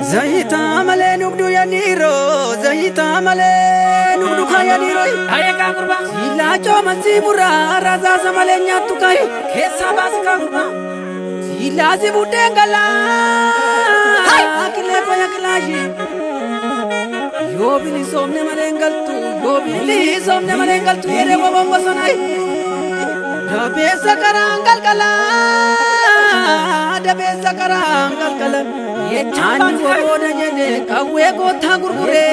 Zahita male nugdu ya niro, zahita male nugdu kaya niro. Aye kagurba. Sila cuma si mura, raza samale nyatu kaya. Kesa bas kagurba. Sila si budengala, akile paya kelaji. Yo bili somne malengal tu, yo bili somne malengal tu. Yere wo bomba sonai. Dabe sakarangal kala, dabe sakarangal kala. Ani boda jene kawe ko thagurgure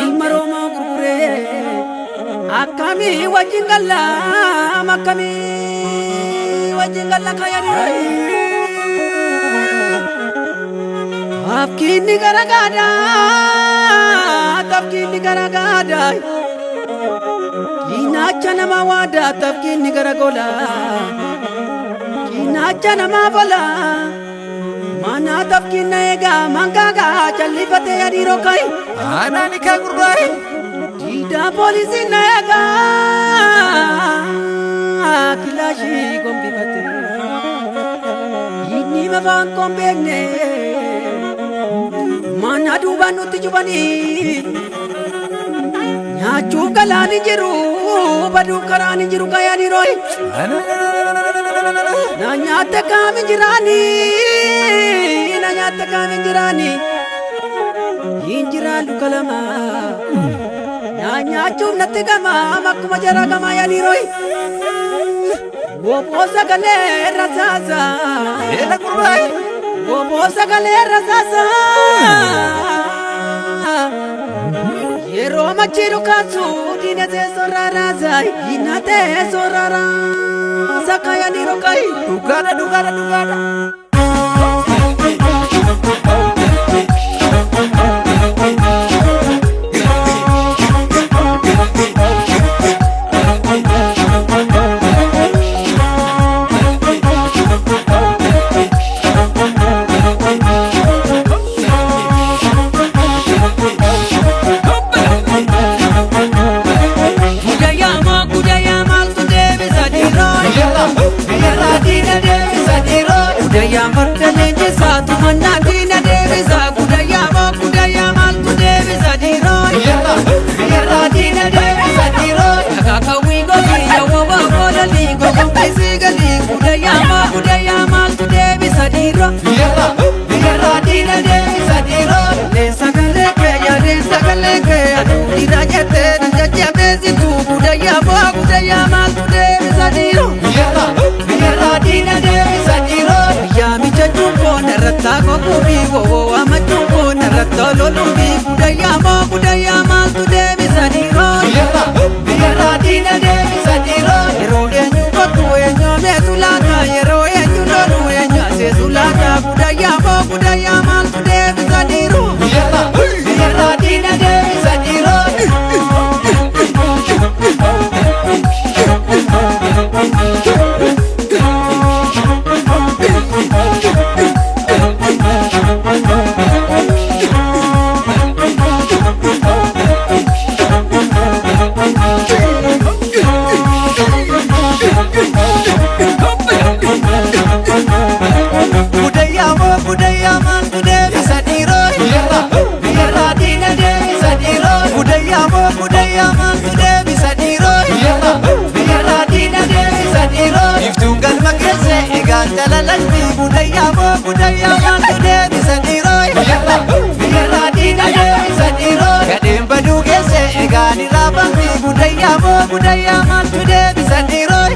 ilmaro ma gurgure akami wajingalla makami wajingalla kayani आपकी निगरगादा तबकी निगरगादा कीना चनमा वादा तबकी निगरगोला कीना चनमा बोला Mana tafki naega mangaga jalli pate yadi rokai Ana nikah kurbai Tidak polisi naega Kilashi kombi pate Ini mabang kombegne Mana duba nuti jubani Nyachu kalani jiru Badu karani jiru kaya di roi Nanyata kami jirani Nanyata kami jirani Injira lukalama Nanyachu natigama Makuma jaragama ya niroi Woposa gale razaza Ela kurbai Woposa gale razaza Yero machiru katsu Dina te sorara zai Dina te sorara Sakaya nirokai Dugada dugada dugada budaya mantude bisa diroi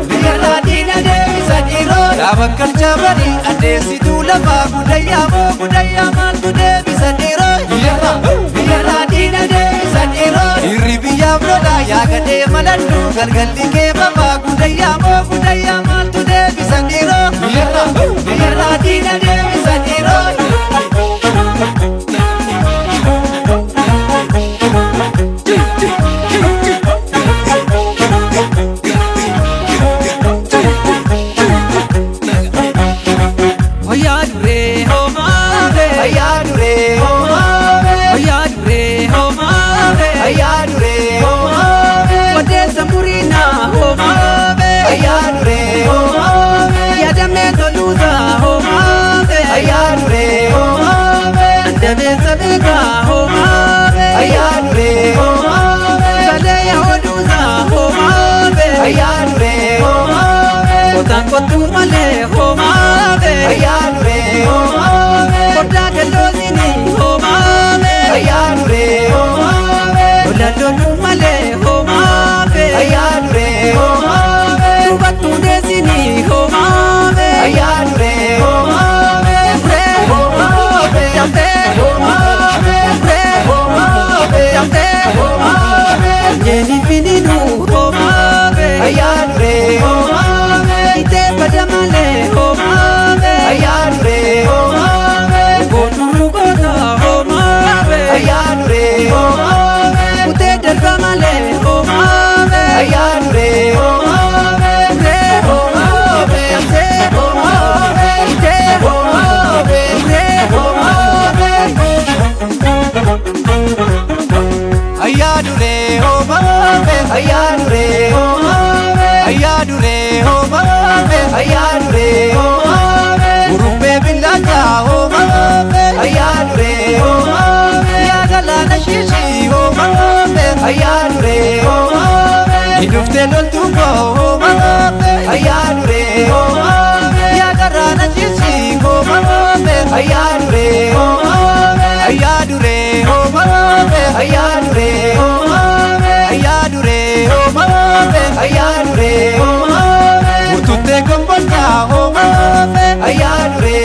biarlah dina de bisa diroi abakkan jabari ade situ lama budaya mantude bisa diroi biarlah dina de bisa diroi iri biya broda ya gade malandu galgalli ke baba budaya mantude bisa diroi biarlah dina de bisa diroi dhufte loltuu koo ayyaadure yaa garaana ciisi koo ayyaadure ayyaadure ayyaadure ayyaadure ayyaadure ututte gombolta ayyaadure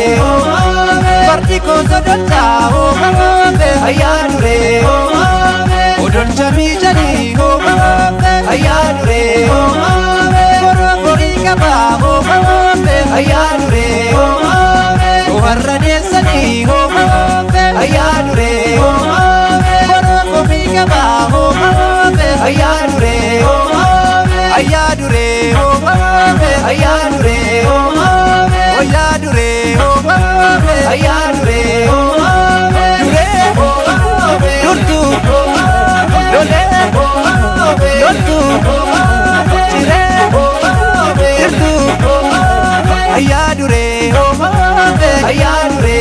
fardi koo sodolta ayyaadure odolcha miijani ayyaadure gorogorii qaba ayyaadure warra deessani ayyaadure gorogorii qaba ayyaadure ayyaadure ayyaadure ayyaadure ayyaadure durtu lole loltu chire irtu ayyaadure ayyaadure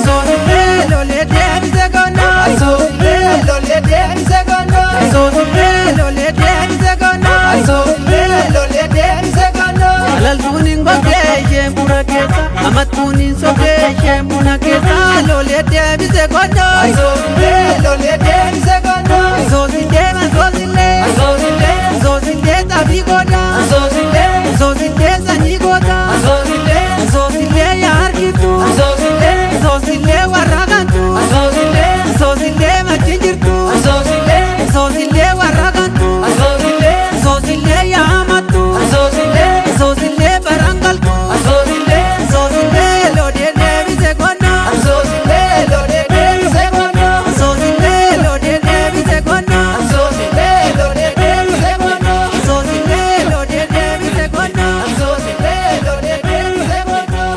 sosile lole deebise gono sosile lole deebise gono sosile lole deebise gono sosile lole deebise gono alaltuunin gogeeyye buna keessa amattuunin sogeeyye buna keessa lole deebise gono sosile lole deebise gono sosile sosile sosile sosile tabii goda sosile sosile sanyii goda sosile sosile yaa harkitu sosile sosile warra gantu sosile sosile machi jirtu sosile sosile warra gantu sosile sosile yaa amattu sosile sosile barangaltu sosile sosile lode deebise gono sosile lode deebise gono sosile lode deebise gono sosile lode deebise gono sosile lode deebise gono sosile lode deebise gono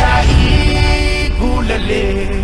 Yaa'ii guulalee